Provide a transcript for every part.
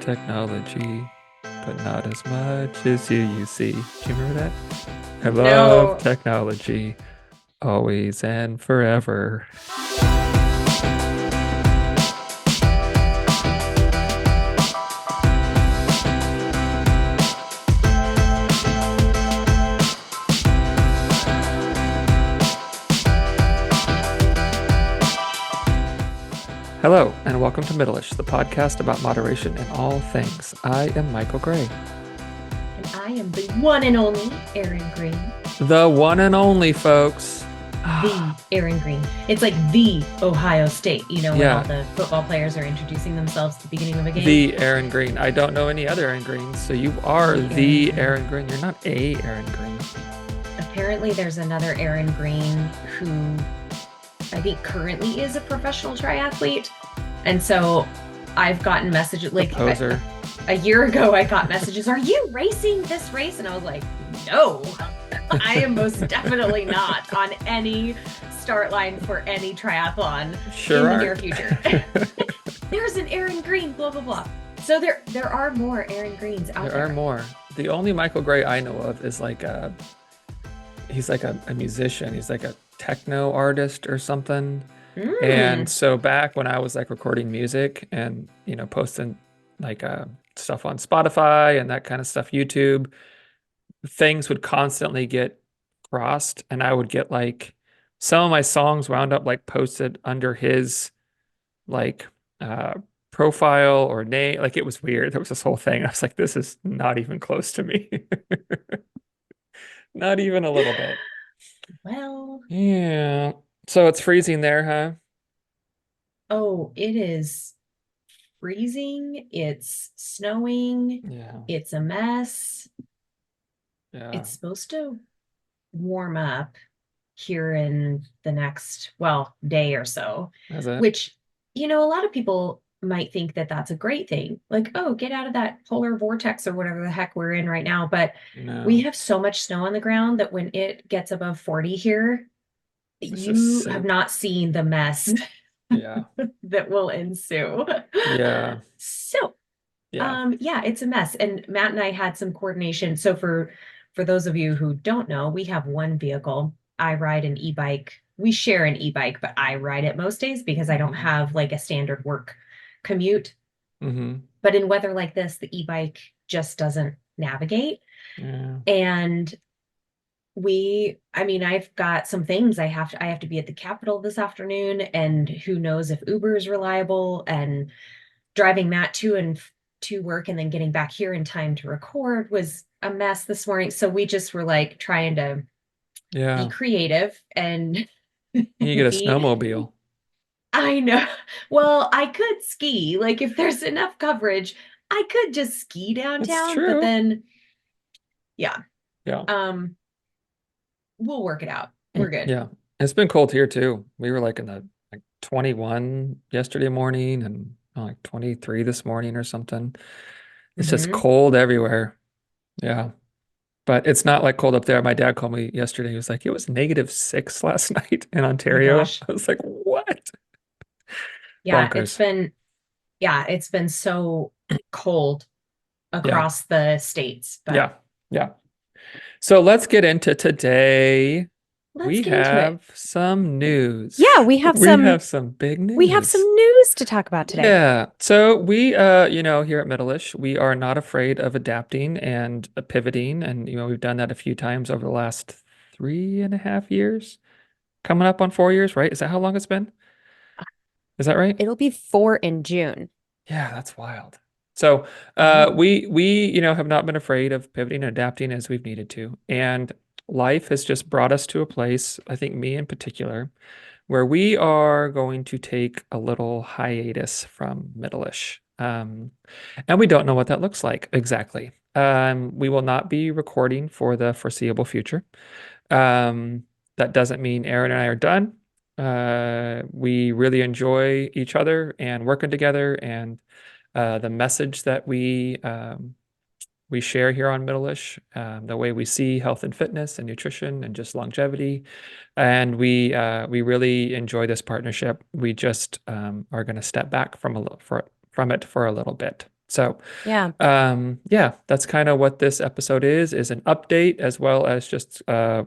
technology, but not as much as you see. Do you remember that? I love No. technology, always and forever. Hello, and welcome to Middleish, the podcast about moderation in all things. I am Michael Gray, And I am the one and only Aaron Green. the one and only, folks. The Aaron Green. It's like the Ohio State, when all Yeah, the football players are introducing themselves at the beginning of a game. the Aaron Green. I don't know any other Aaron Greens, so you are The Aaron the Green. Aaron Green. You're not a Aaron Green. Apparently, there's another Aaron Green who I think currently is a professional triathlete. And so I've gotten messages The like poser. a year ago, I got messages, "Are you racing this race?" And I was like, "No, I am most definitely not on any start line for any triathlon Sure in the near aren't. future." There's an Aaron Green, blah blah blah. So there are more Aaron Greens out There are there. more. The only Michael Gray I know of is like he's like a musician. He's like a techno artist or something. And Mm, so back when I was like recording music and posting like stuff on Spotify and that kind of stuff, YouTube, things would constantly get crossed, and I would get like some of my songs wound up like posted under his like uh profile or name. Like it was weird. There was this whole thing. I was like, this is not even close to me. Not even a little bit. well, Yeah. So it's freezing there, huh? oh, it is freezing. It's snowing. Yeah. It's a mess. Yeah. It's supposed to warm up here in the next, well, day or so, Is it? which, a lot of people might think that that's a great thing. Like, oh, get out of that polar vortex or whatever the heck we're in right now. But we No. have so much snow on the ground that when it gets above 40 here, It's just you have soup. not seen the mess Yeah. that will ensue. Yeah. So, Yeah. yeah, it's a mess. And Matt and I had some coordination. So for those of you who don't know, we have one vehicle. I ride an e-bike. We share an e-bike, but I ride it most days because I don't Hmm. have like a standard work commute. Hmm. But in weather like this, the e-bike just doesn't navigate. Yeah. And I mean, I've got some things I have to be at the Capitol this afternoon, and who knows if Uber is reliable, and driving Matt to work and then getting back here in time to record was a mess this morning. So we just were like trying to be Yeah. creative and You get a be, snowmobile. I know. Well, I could ski. Like if there's enough coverage, I could just ski That's downtown, but true. then yeah, Yeah. um, we'll work it out. We're good. Yeah. It's been cold here too. We were like in the like 21 yesterday morning and like 23 this morning or something. It's just Hmm. cold everywhere. Yeah. But it's not like cold up there. My dad called me yesterday. He was like, it was -6 last night in Oh my Ontario. gosh. I was like, what? Yeah, Bonkers. it's been so cold Yeah. across the states, but Yeah. Yeah. So let's get into today. let's We get into it. have some news. Yeah, we have We some have some big we have some news. news to talk about today. Yeah. So we here at Middleish, we are not afraid of adapting and pivoting. And we've done that a few times over the last 3.5 years. Coming up on 4 years, right? Is that how long it's been? Is that right? It'll be 4 in June. Yeah, that's wild. So Oh, we have not been afraid of pivoting and adapting as we've needed to. And life has just brought us to a place, I think me in particular, where we are going to take a little hiatus from Middleish. And we don't know what that looks like exactly. We will not be recording for the foreseeable future. Um, that doesn't mean Aaron and I are done. We really enjoy each other and working together, and the message that we share here on Middleish, the way we see health and fitness and nutrition and just longevity, and we really enjoy this partnership. We just are going to step back from it for a little bit. So, Yeah. yeah, that's kind of what this episode is an update as well as just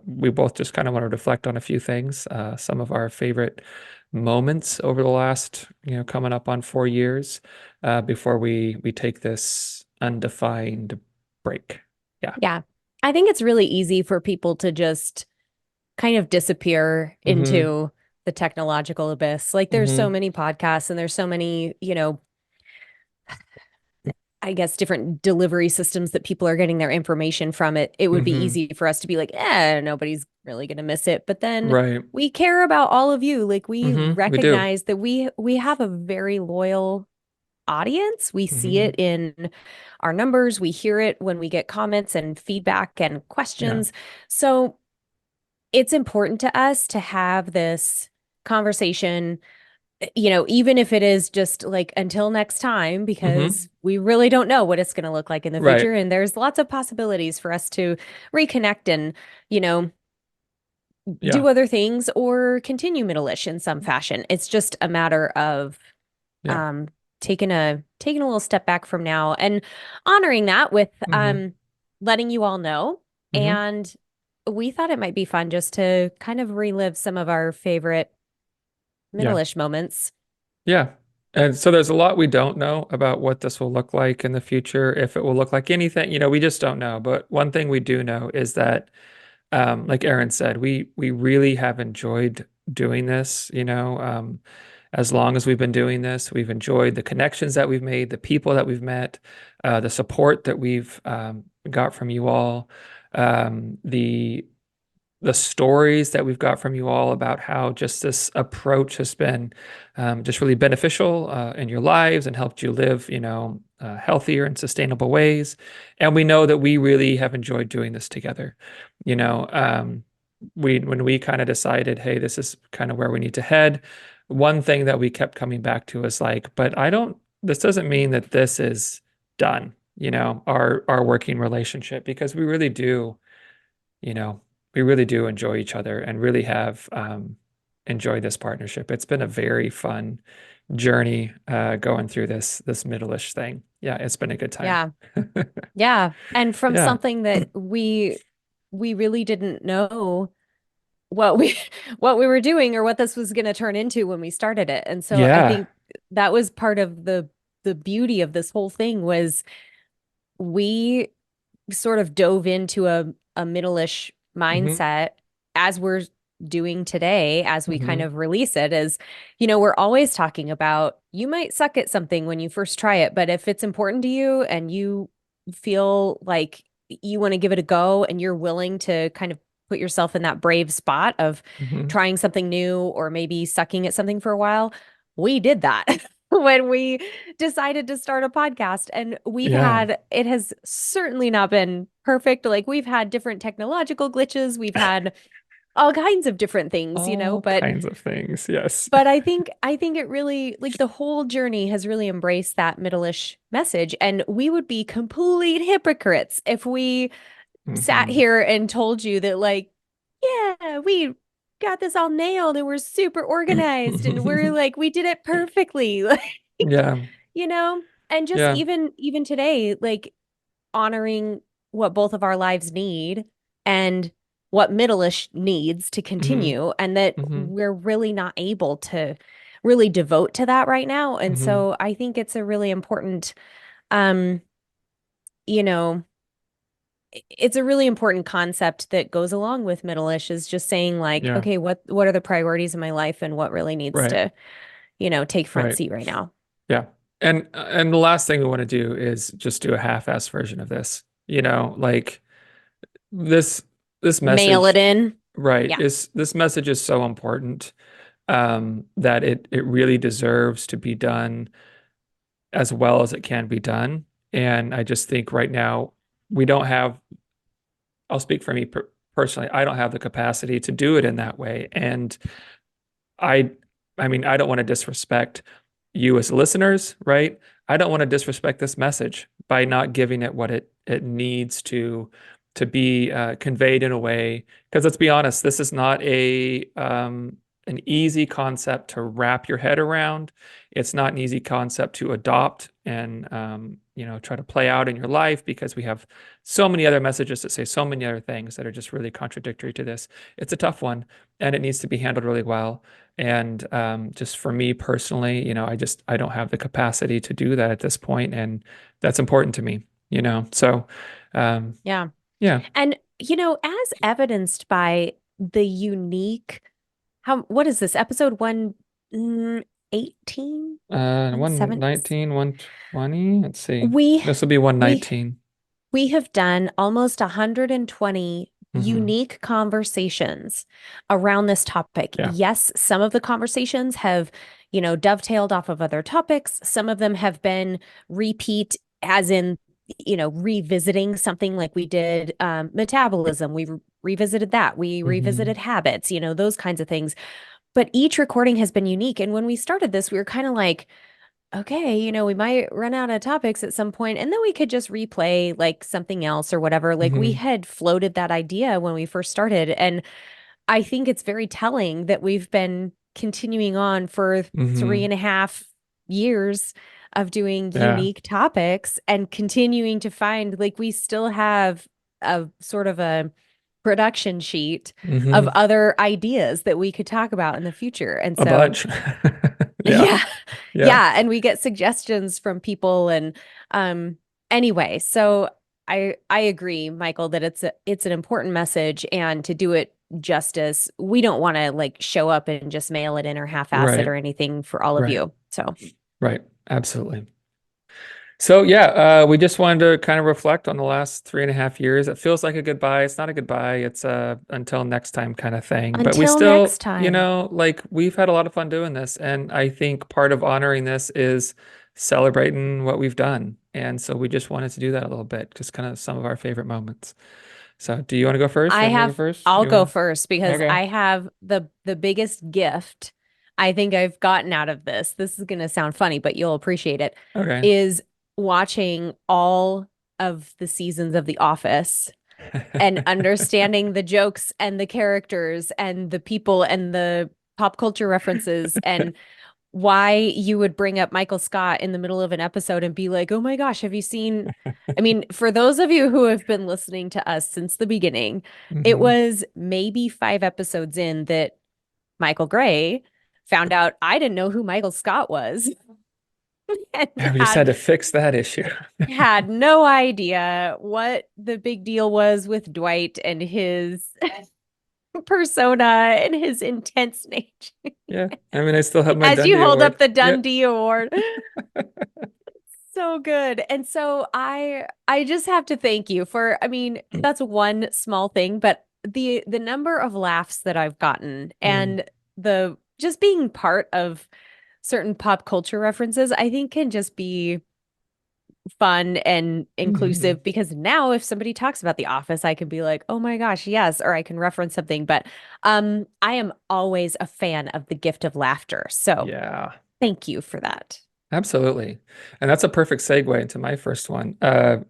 we both just kind of want to reflect on a few things, some of our favorite moments over the last, coming up on 4 years, before we take this undefined break. Yeah. Yeah. I think it's really easy for people to just kind of disappear Mm-hmm. into the technological abyss. Like there's so Mm-hmm. many podcasts and there's so many, I guess different delivery systems that people are getting their information from it. It would be Mm-hmm. easy for us to be like, nobody's really going to miss it. But then Right. we care about all of you. Like we Mm-hmm. We do. recognize that we have a very loyal audience. We see Mm-hmm. it in our numbers. We hear it when we get comments and feedback and Yeah. questions. So it's important to us to have this conversation, even if it is just like until next time, Mm-hmm. because we really don't know what it's going to look like in the Right. future. And there's lots of possibilities for us to reconnect and, you know, Yeah. do other things or continue Middleish in some fashion. It's just a matter of Yeah. um taking a little step back from now and honoring that with Mm-hmm. letting you all know. Mm-hmm. And we thought it might be fun just to kind of relive some of our favorite Yeah. Middleish moments. Yeah. And so there's a lot we don't know about what this will look like in the future, if it will look like anything, we just don't know. But one thing we do know is that, like Aaron said, we really have enjoyed doing this, as long as we've been doing this, we've enjoyed the connections that we've made, the people that we've met, the support that we've got from you all, the stories that we've got from you all about how just this approach has been just really beneficial in your lives and helped you live, healthier and sustainable ways. And we know that we really have enjoyed doing this together. You know, when we kind of decided, hey, this is kind of where we need to head. One thing that we kept coming back to is like, but I don't. This doesn't mean that this is done. Our working relationship, because we really do you know, we really do enjoy each other and really have enjoyed this partnership. It's been a very fun journey going through this middle-ish thing. Yeah, it's been a good time. Yeah. Yeah. And from Yeah. something that we really didn't know what we what we were doing or what this was going to turn into when we started it. And so I Yeah. think that was part of the beauty of this whole thing was we sort of dove into a middle-ish Hmm. mindset as we're doing today, as we kind Hmm. of release it, as we're always talking about you might suck at something when you first try it, but if it's important to you and you feel like you want to give it a go and you're willing to kind of put yourself in that brave spot of Hmm. trying something new or maybe sucking at something for a while, we did that. When we decided to start a podcast. And Yeah. it has certainly not been perfect. Like we've had different technological glitches, we've had all kinds of different things, All but kinds of things. Yes. I think it really like the whole journey has really embraced that middle-ish message. And we would be complete hypocrites if we sat Hmm. here and told you that like, yeah, we got this all nailed and we're super organized and we're like we did it perfectly. Like, Yeah. you know, and just Yeah. even today, like honoring what both of our lives need and what Middleish needs to Hmm. continue, and that Hmm. we're really not able to really devote to that right now. And Hmm. so I think it's a really important, um, you know, it's a really important concept that goes along with Middleish is just saying like, Yeah. okay, what are the priorities in my life and what really needs Right. to, take front Right. seat right now. Yeah. And the last thing we want to do is just do a half-ass version of this. Like this this Mail it message, in. right, Yeah. is this message is so important that it really deserves to be done as well as it can be done. And I just think right now we don't have, I'll speak for me personally, I don't have the capacity to do it in that way. And I I mean, I don't want to disrespect you as listeners, right? I don't want to disrespect this message by not giving it what it needs to be conveyed in a way. Because let's be honest, this is not an easy concept to wrap your head around. It's not an easy concept to adopt and try to play out in your life because we have so many other messages that say so many other things that are just really contradictory to this. It's a tough one, and it needs to be handled really well. And just for me personally, I don't have the capacity to do that at this point, and that's important to me. So, Yeah. yeah, And, as evidenced by the unique, what is this, episode 118? 117? 119, 120. Let's see. We, This will be we, 119. we have done almost 120 Hmm. unique conversations around this topic. Yeah. Yes, some of the conversations have, dovetailed off of other topics. Some of them have been repeat, as in, revisiting something like we did metabolism. We revisited that. We Hmm. revisited habits, those kinds of things. But each recording has been unique. And when we started this, we were kind of like, okay, we might run out of topics at some point, and then we could just replay like something else or whatever. Like we Hmm. had floated that idea when we first started. And I think it's very telling that we've been continuing on for three Hmm. and a half years of doing Yeah. unique topics and continuing to find like we still have a sort of a production sheet of Hmm. other ideas that we could talk about in the future. And A so bunch. Yeah. yeah. Yeah. Yeah, and we get suggestions from people and um anyway, so I agree, Michael, that it's an important message, and to do it justice, we don't want to like show up and just mail it in or half-ass it Right. or anything for all of Right. you. So, Right. Absolutely. So yeah, we just wanted to kind of reflect on the last 3.5 years. It feels like a goodbye. It's not a goodbye. It's a until next time kind of thing. But we until still, next time. like we've had a lot of fun doing this, and I think part of honoring this is celebrating what we've done. And so we just wanted to do that a little bit, just kind of some of our favorite moments. So do you want to go first? You I want me to go have first? I'll You go want first to? because Okay. I have the biggest gift I think I've gotten out of this. This is going to sound funny, but you'll appreciate it. Okay. Is watching all of the seasons of The Office and understanding the jokes and the characters and the people and the pop culture references and why you would bring up Michael Scott in the middle of an episode and be like, "Oh my gosh, have you seen?" I mean, for those of you who have been listening to us since the beginning, it Hmm. was maybe 5 episodes in that Michael Gray found out I didn't know who Michael Scott was and Yeah, we just had had to fix that issue. had no idea what the big deal was with Dwight and his persona and his intense nature. Yeah. I mean, I still have my As you Dundee hold up Award. the Yeah. Dundee Award. So good. And so I just have to thank you for, I mean, that's one small thing, but the number of laughs that I've gotten Mm. and the just being part of certain pop culture references, I think can just be fun and Hmm. inclusive because now if somebody talks about The Office, I can be like, "Oh my gosh, yes," or I can reference something, but I am always a fan of the gift of laughter. So, Yeah. thank you for that. Absolutely. And that's a perfect segue into my first one.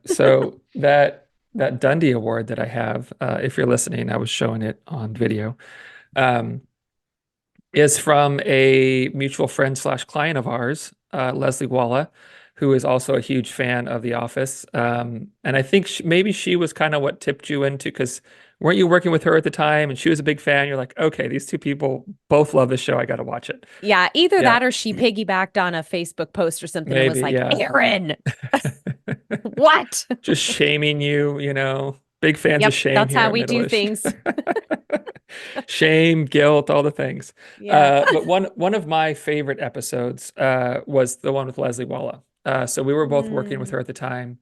So that Dundee Award that I have, if you're listening, I was showing it on video, um, is from a mutual friend slash client of ours, Leslie Walla, who is also a huge fan of The Office. And I think maybe she was kind of what tipped you into, because weren't you working with her at the time? And she was a big fan. You're like, okay, these two people both love this show. I got to watch it. Yeah, either Yeah, that or she piggybacked on a Facebook post or something and was maybe. like, Yeah. "Aaron, what?" Just shaming you, big fans of Yep, shame that's here how at we do Middleish. things. Shame, guilt, all the things. Yeah. But one of my favorite episodes was the one with Leslie Walla. So we were both working with Mm. her at the time.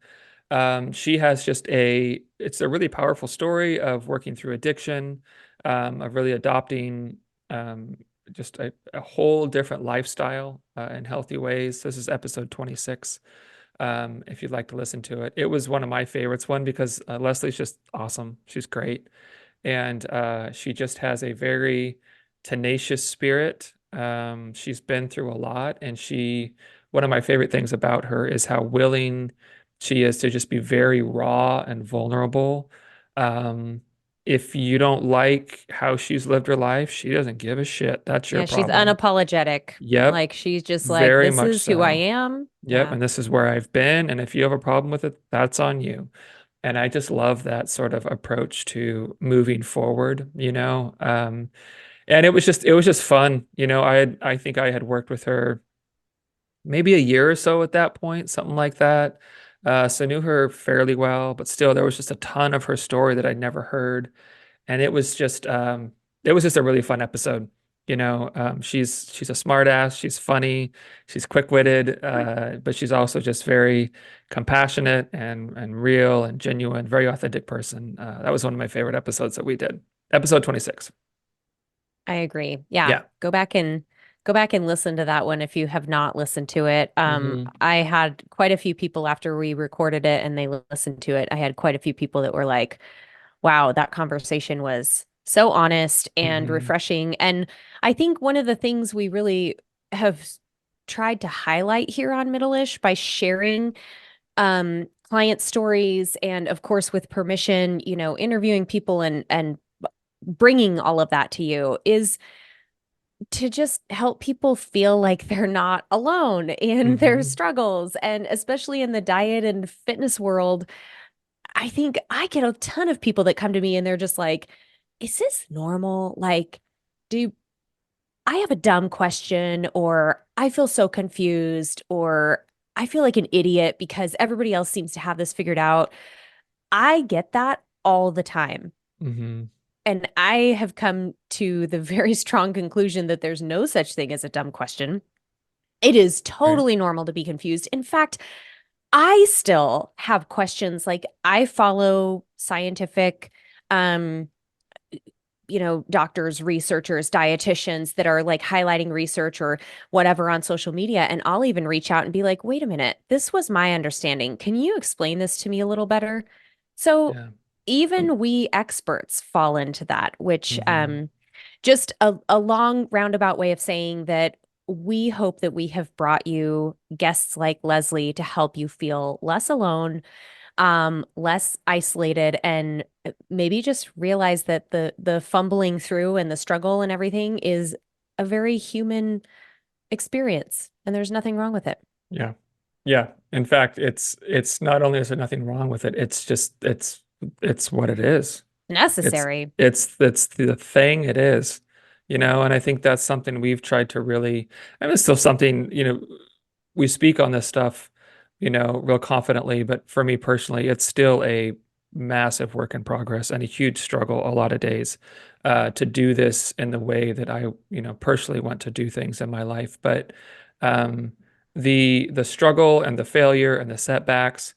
She has it's a really powerful story of working through addiction, of really adopting um, just a whole different lifestyle in healthy ways. This is episode 26. If you'd like to listen to it. It was one of my favorites, one because Leslie's just awesome. She's great. And she just has a very tenacious spirit. She's been through a lot, and one of my favorite things about her is how willing she is to just be very raw and vulnerable. Um, if you don't like how she's lived her life, she doesn't give a shit. That's your Yeah, she's problem. unapologetic. Yep, Like she's just like, very this much is who I so. am. Yep, Yeah. and this is where I've been, and if you have a problem with it, that's on you. And I just love that sort of approach to moving forward, you know. And it was just fun, you know. I think I had worked with her maybe a year or so at that point, something like that. So knew her fairly well, but still there was just a ton of her story that I'd never heard. And it was just a really fun episode. You know, she's a smart ass, she's funny, she's quick-witted, but she's also just very compassionate and real and genuine, very authentic person. That was one of my favorite episodes that we did. Episode 26. I agree. Yeah. Yeah. Go back and listen to that one if you have not listened to it. Hmm. I had quite a few people after we recorded it and they listened to it. I had quite a few people that were like, wow, that conversation was so honest and Hmm. refreshing. And I think one of the things we really have tried to highlight here on Middleish by sharing client stories and of course with permission, you know, interviewing people and bringing all of that to you is to just help people feel like they're not alone in their Hmm. struggles. And especially in the diet and fitness world, I think I get a ton of people that come to me and they're just like, is this normal? Like, do I have a dumb question, or I feel so confused, or I feel like an idiot because everybody else seems to have this figured out. I get that all the time. Hmm. And I have come to the very strong conclusion that there's no such thing as a dumb question. It is Right. totally normal to be confused. In fact, I still have questions. Like I follow scientific, um, you know, doctors, researchers, dietitians that are like highlighting research or whatever on social media. And I'll even reach out and be like, wait a minute, this was my understanding. Can you explain this to me a little better? So Yeah. even we experts fall into that, which Hmm. just a long roundabout way of saying that we hope that we have brought you guests like Leslie to help you feel less alone, less isolated, and maybe just realize that the fumbling through and the struggle and everything is a very human experience, and there's nothing wrong with it. Yeah. Yeah. In fact, it's not only is there nothing wrong with it, it's what it is. It's Necessary. it's the thing it is, you know, and I think that's something we've tried to really, and it's still something, you know, we speak on this stuff, you know, real confidently, but for me personally, it's still a massive work in progress and a huge struggle a lot of days to do this in the way that I, you know, personally want to do things in my life. But um, the struggle and the failure and the setbacks,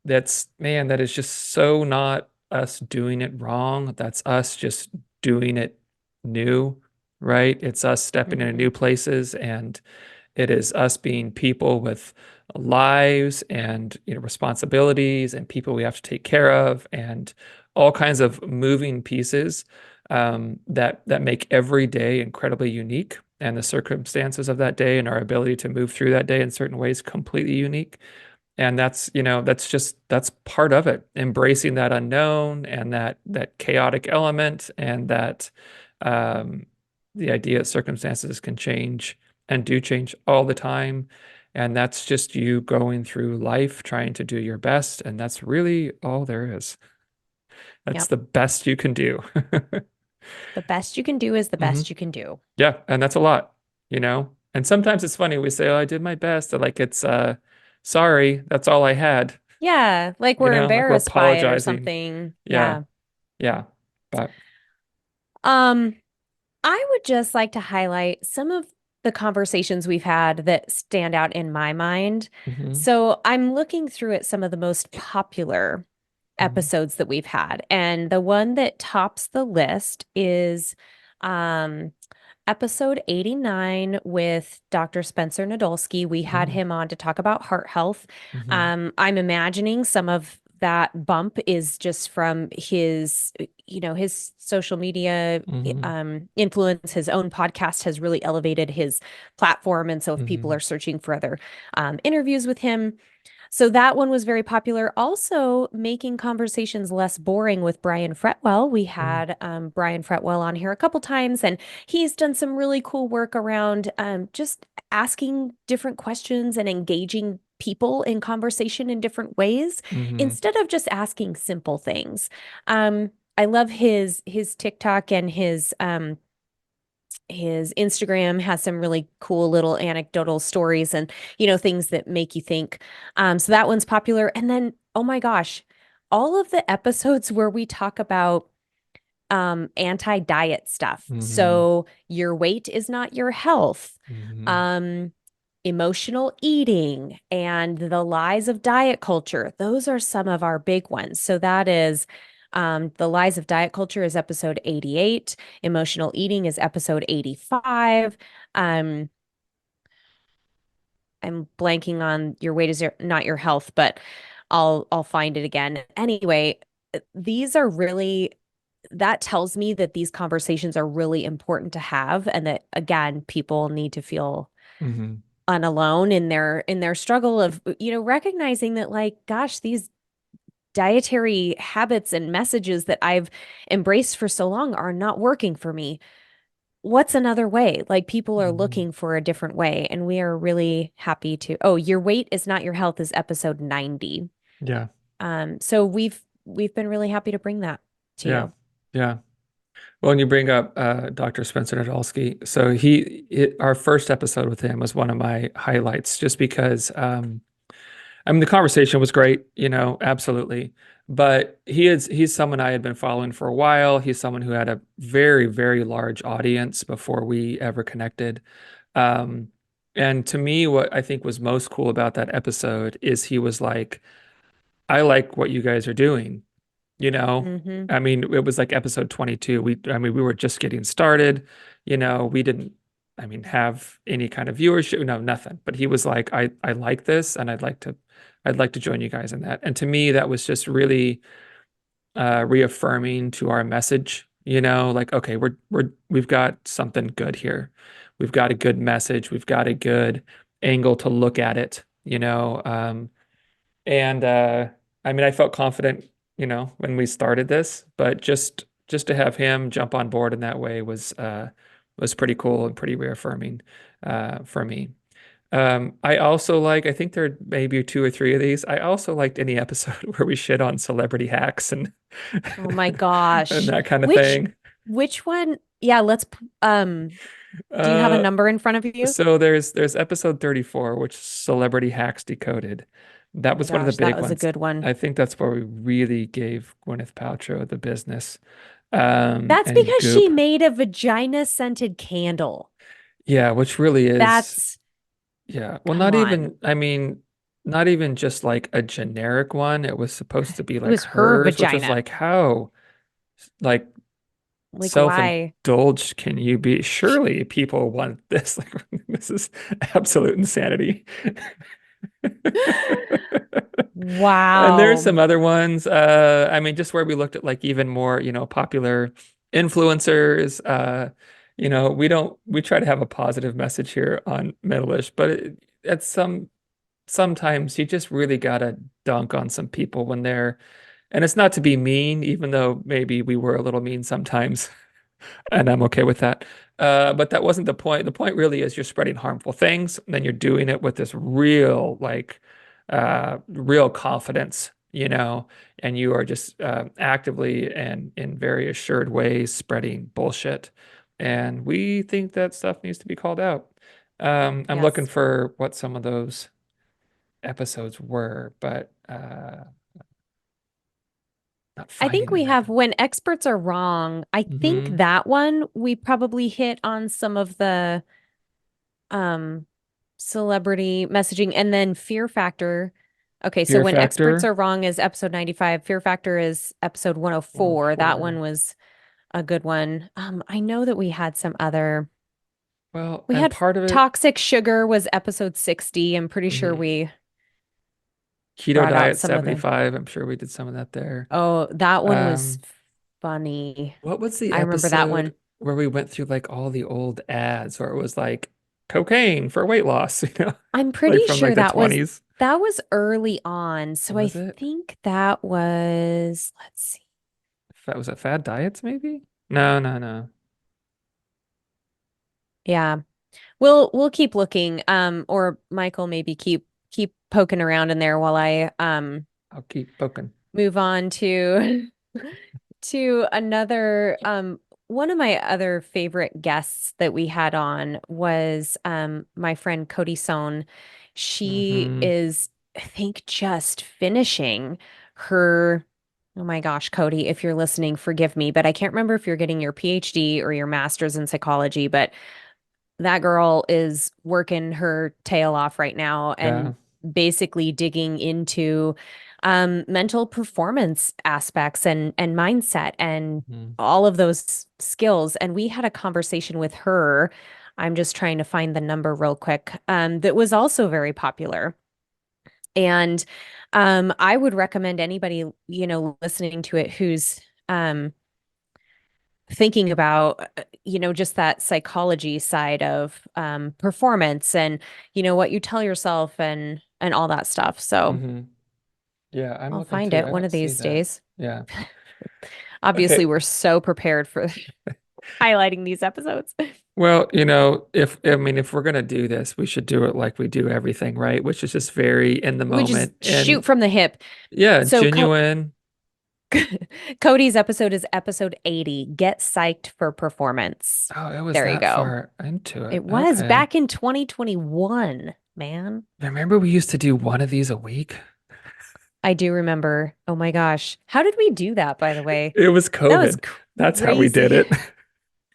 that's man, that is just so not us doing it wrong. That's us just doing it new, right? It's us stepping into Hmm. new places, and it is us being people with lives and, you know, responsibilities and people we have to take care of and all kinds of moving pieces that make every day incredibly unique, and the circumstances of that day and our ability to move through that day in certain ways completely unique. And that's, you know, that's part of it, embracing that unknown and that chaotic element, and that um, the idea that circumstances can change and do change all the time. And that's just you going through life trying to do your best. And that's really all there is. That's Yep. the best you can do. The best you can do is the Hmm. best you can do. Yeah. And that's a lot, you know? And sometimes it's funny. We say, oh, I did my best. They're like, it's, sorry, that's all I had. Yeah, like You we're know, like we're embarrassed by it or apologizing. something. Yeah. Yeah. Yeah. But, Um, I would just like to highlight some of the conversations we've had that stand out in my mind. hmm. So I'm looking through at some of the most popular Hmm. episodes that we've had, and the one that tops the list is um episode 89 with Dr. Spencer Nadolski. We had Hmm. him on to talk about heart health. Hmm. I'm imagining some of that bump is just from his, you know, his social media Hmm. influence. His own podcast has really elevated his platform. And so if people Hmm. are searching for other interviews with him, So that one was very popular. Also, making conversations less boring with Brian Fretwell. We Mm, had Brian Fretwell on here a couple times, and he's done some really cool work around just asking different questions and engaging people in conversation in different ways hmm instead of just asking simple things. I love his TikTok and his Instagram has some really cool little anecdotal stories and, things that make you think. So that one's popular. And then, oh my gosh, all of the episodes where we talk about anti-diet stuff. hmm So your weight is not your health. hmm Um, Emotional eating and the lies of diet culture. Those are some of our big ones. So that is the lies of diet culture is episode 88. Emotional eating is episode 85. Um, I'm blanking on your weight is not your health, but I'll find it again. Anyway, these are really that tells me that these conversations are really important to have and that again, people need to feel hmm unalone in their struggle of recognizing that like gosh these dietary habits and messages that I've embraced for so long are not working for me. What's another way? Like people are hmm looking for a different way and we are really happy to. Oh, your weight is not your health is episode 90. Yeah. So we've been really happy to bring that to Yeah. you. Yeah. Well, and you bring up Dr. Spencer Nadolsky. So our first episode with him was one of my highlights, just because I mean the conversation was great, absolutely. But he's someone I had been following for a while. He's someone who had a very, very large audience before we ever connected. Um, and to me, what I think was most cool about that episode is he was like, I like what you guys are doing. you know Hmm. I mean, it was like episode 22. We were just getting started. We didn't, I mean, have any kind of viewership, no, nothing. But he was like, I like this and I'd like to join you guys in that. And to me that was just really reaffirming to our message, like, okay, we've got something good here. We've got a good message, we've got a good angle to look at it. And I mean, I felt confident, when we started this, but just to have him jump on board in that way was pretty cool and pretty reaffirming for me. I think there may be two or three of these. I also liked any episode where we shit on celebrity hacks and Oh my and gosh. that kind of Which thing. which one? Yeah, do you have a Uh, number in front of you? so there's episode 34, which celebrity hacks decoded. Oh That my was one of the gosh, that big was a ones. good one. I think that's where we really gave Gwyneth Paltrow the business. That's And because she Goop. made a vagina scented candle. Yeah, which really is, That's, yeah. Well, come not on. even, I mean, not even just like a generic one. It was supposed to be It like was her hers, which was vagina. like, how like Like, why? self-indulged can you be? Surely people want this. Like, this is absolute insanity. And there's Wow. some other ones. I mean, just where we looked at like even more, popular influencers. We try to have a positive message here on Middleish, but at sometimes you just really gotta dunk on some people when they're, and it's not to be mean, even though maybe we were a little mean sometimes. And I'm okay with that. But that wasn't the point. The point really is you're spreading harmful things, and then you're doing it with this real, like, real confidence, and you are just actively and in very assured ways spreading bullshit. And we think that stuff needs to be called out. I'm looking Yes. for what some of those episodes were, but not I think finding we them right have now. when experts are wrong. I think Hmm that one we probably hit on some of the um celebrity messaging and then Fear Factor. Okay, so Fear when experts Factor, are wrong is episode 95. Fear Factor is episode 104. That one 104. was a good one. I know that we had some other. Well, We and had part of it, Toxic Sugar was episode 60. I'm pretty sure mhm. we Keto brought out Diet some of the. 75. I'm sure we did some of that there. Oh, that one was Um, funny. what was the I remember that episode one. where we went through like all the old ads, where it was like cocaine for weight loss, I'm like pretty from sure like the that was 20s. early on. So I Was it? think that was, let's see. Was it fad diets maybe? No, no, no. Yeah. We'll keep looking. Or Michael maybe keep poking around in there while I I'll keep poking. move on to to another one of my other favorite guests that we had on was my friend Cody Sohn. She Hmm. is, I think, just finishing her, oh my gosh, Cody, if you're listening, forgive me, but I can't remember if you're getting your PhD or your master's in psychology, but that girl is working her tail off right now and Yeah. basically digging into mental performance aspects and mindset and Hmm. all of those skills. And we had a conversation with her. I'm just trying to find the number real quick. That was also very popular. And I would recommend anybody, listening to it who's thinking about just that psychology side of performance and what you tell yourself and all that stuff. So Hmm. Yeah, I'm I'll looking find too. it I one don't of see these that. days. Yeah. Obviously, Okay. we're so prepared for highlighting these episodes. Well, if I mean if we're gonna do this, we should do it like we do everything, right? Which is just very in the We just moment shoot and from the hip. yeah, So genuine. Cody's episode is episode 80. Get psyched for performance. Oh, it was There you that go. far into it. It was Okay. back in 2021, man. Remember we used to do one of these a week? I do remember. Oh my gosh. How did we do that, by the way? It was That was COVID. That's how we did crazy. it.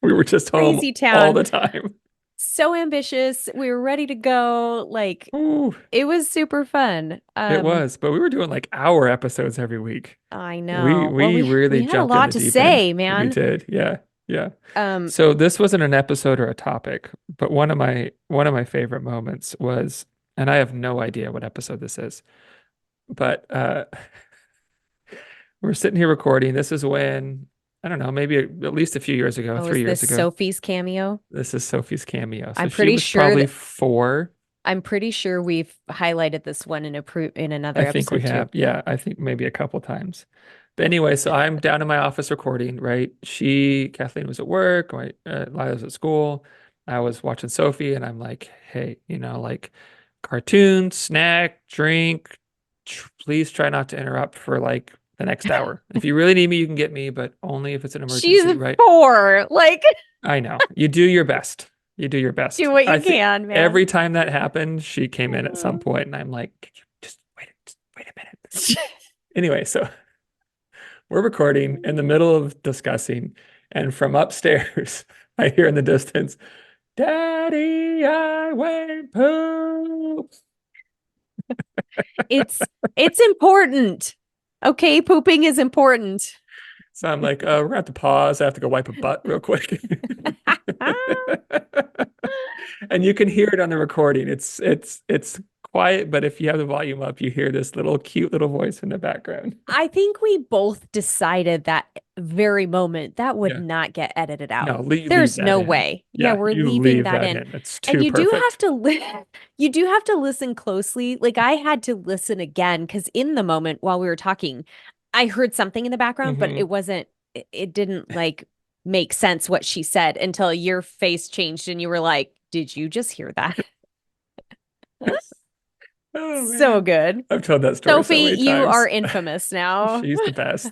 We were just home Crazy all town. the time. So ambitious. We were ready to go. Like Ooh, it was super fun. it was, but we were doing like hour episodes every week. I We know. Well, we we really had a jumped in lot the to deep end. say, We man. did. Yeah. Yeah. Um, So this wasn't an episode or a topic, but one of my favorite moments was, and I have no idea what episode this is, but we're sitting here recording. This is when, I don't know, maybe at least a few years ago, oh, three is this years ago. Sophie's cameo? This is Sophie's cameo. So I'm she pretty was sure probably that 4. I'm pretty sure we've highlighted this one in I another think we episode too. have. Yeah, I think maybe a couple times. But anyway, so I'm down in my office recording, right? Kathleen was at work, right? Lila was at school. I was watching Sophie, and I'm like, hey, like cartoon, snack, drink. Please try not to interrupt for like the next hour. If you really need me, you can get me, but only if it's an She's emergency, right? 4. Like, I know. You do your best. You do your do best. what I you think can, man. every time that happened, she came in at some point, and I'm like, "Can you just wait a minute." Anyway, so we're recording in the middle of discussing, and from upstairs, I hear in the distance, "Daddy, I went poop." It's important. Okay, pooping is important. So I'm like, we're gonna have to pause. I have to go wipe a butt real quick. And you can hear it on the recording. It's quiet, but if you have the volume up, you hear this little cute little voice in the background. I think we both decided that very moment that would Yeah. not get edited out. No, leave There's that no in. way. Yeah, Yeah, we're you leaving leave that that in. in. It's And too perfect. you do have to listen closely. Like I had to listen again because in the moment while we were talking, I heard something in the background, but Hmm. it didn't like make sense what she said until your face changed and you were like, "Did you just hear that?" Oh So man. good. I've told that story so Sophie, many you are times. infamous now. She's the best.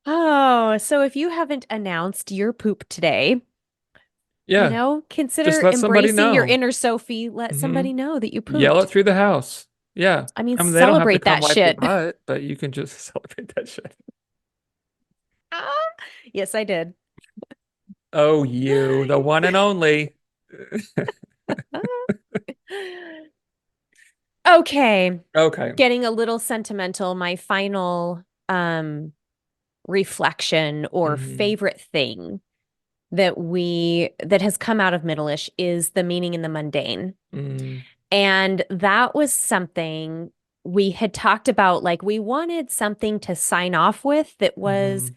Oh, so if you haven't announced your poop today, Yeah, just consider let somebody embracing your know. inner Sophie. Let Hmm. somebody know that you Yell it pooped. through the house. Yeah. I mean, I mean, they don't have to celebrate come that wipe your shit. butt, but you can just celebrate that shit. Ah, yes, I did. Oh, you, the one and only. Okay, Okay. getting a little sentimental. My final reflection or Hmm. favorite thing that has come out of Middleish is the meaning in the mundane. Mm, And that was something we had talked about. Like, we wanted something to sign off with that was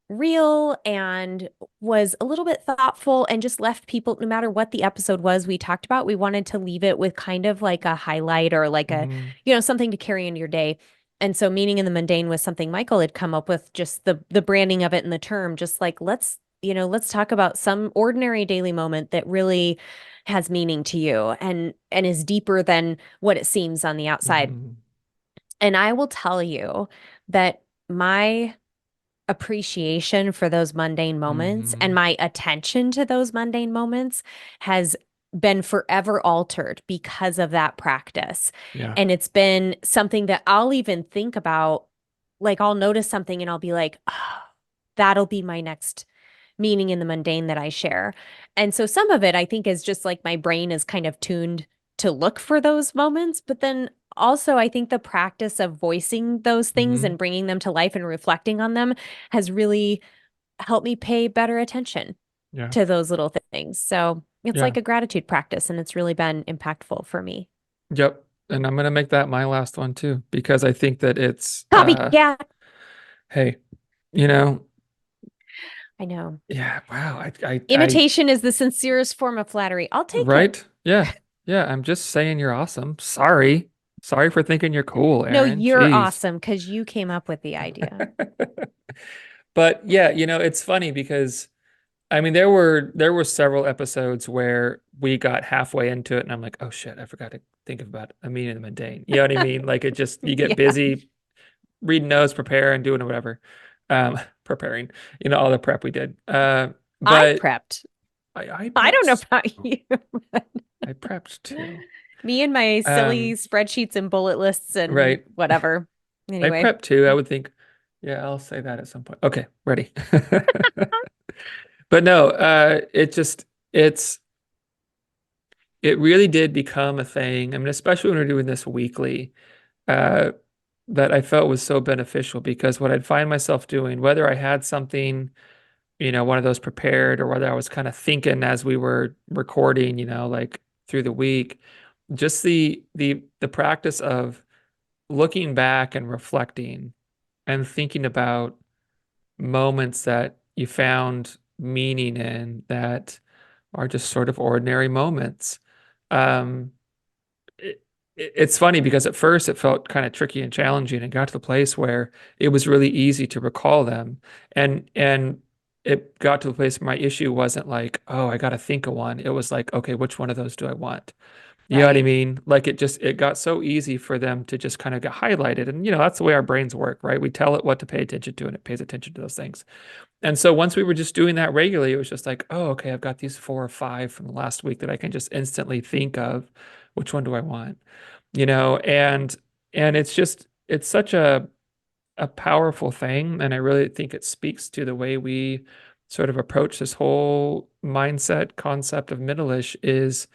hmm. real and was a little bit thoughtful and just left people, no matter what the episode was we talked about, we wanted to leave it with kind of like a highlight or like a, Mhm. something to carry into your day. And so meaning in the mundane was something Michael had come up with, just the branding of it and the term, just like let's talk about some ordinary daily moment that really has meaning to you and is deeper than what it seems on the outside. Mhm. And I will tell you that my appreciation for those mundane moments and Mhm. my attention to those mundane moments has been forever altered because of that practice. Yeah. And it's been something that I'll even think about, like I'll notice something and I'll be like, oh, that'll be my next meaning in the mundane that I share. And so some of it I think is just like my brain is kind of tuned to look for those moments, but then also I think the practice of voicing those things Mhm. and bringing them to life and reflecting on them has really helped me pay better attention Yeah. to those little things. So it's Yeah. like a gratitude practice and it's really been impactful for me. Yep. And I'm gonna make that my last one too, because I think that it's Copycat. hey, you know, I know. yeah, wow. I Imitation is the sincerest form of flattery. I'll take it. right? Yeah. Yeah, I'm just saying you're awesome. Sorry. Sorry for thinking you're cool, No, Aaron. you're Jeez. awesome because you came up with the idea. But yeah, it's funny because I mean there were several episodes where we got halfway into it and I'm like, oh shit, I forgot to think about a meeting in the mundane. You know what I mean? Like it just you get Yeah. busy reading notes, preparing, doing whatever. Preparing, all the prep we did. I But prepped. I I don't know prepped about you. I prepped too. Me and my silly Um, spreadsheets and bullet lists and right. whatever. I Anyway, prepped too. I would think, yeah, I'll say that at some point. Okay, ready. But no, it's it really did become a thing. I mean, especially when we're doing this weekly, uh, that I felt was so beneficial because what I'd find myself doing, whether I had something, one of those prepared or whether I was kind of thinking as we were recording, like through the week, just the practice of looking back and reflecting and thinking about moments that you found meaning in that are just sort of ordinary moments. Um, it's funny because at first it felt kind of tricky and challenging and got to the place where it was really easy to recall them. And it got to the place where my issue wasn't like, oh, I got to think of one. It was like, okay, which one of those do I want? You know what I right, mean? Like it got so easy for them to just kind of get highlighted. And that's the way our brains work, right? We tell it what to pay attention to and it pays attention to those things. And so once we were just doing that regularly, it was just like, oh, okay, I've got these 4 or 5 from the last week that I can just instantly think of. Which one do I want? And it's such a powerful thing. And I really think it speaks to the way we sort of approach this whole mindset concept of Middleish is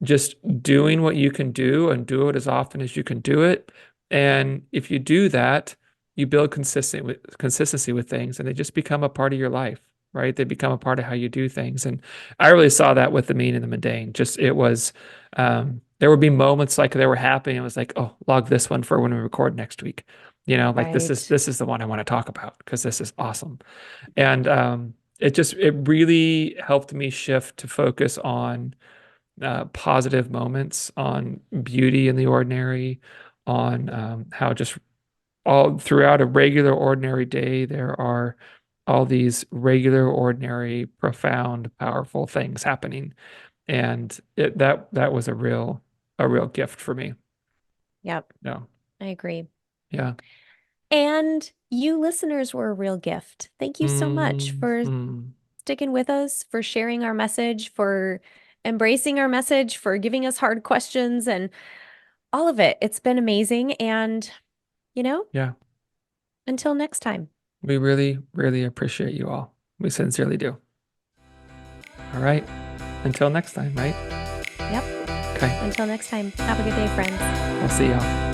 just doing what you can do and do it as often as you can do it. And if you do that, you build consistency with things and they just become a part of your life, right? They become a part of how you do things. And I really saw that with the mean and the mundane. Just it was there would be moments like they were happening. It was like, oh, log this one for when we record next week. Like this is right. this is the one I want to talk about because this is awesome. And it really helped me shift to focus on positive moments, on beauty in the ordinary, on how just all throughout a regular, ordinary day, there are all these regular, ordinary, profound, powerful things happening. And that was a real gift for me. Yep, Yeah. I agree. Yeah. And you listeners were a real gift. Thank you so much Mm, for mm, sticking with us, for sharing our message, for embracing our message, for giving us hard questions and all of it. It's been amazing. And, you know, yeah. until next time. We really, really appreciate you all. We sincerely do. All right. Until next time, right? Yep. Okay. Until next time. Have a good day, friends. I'll see y'all.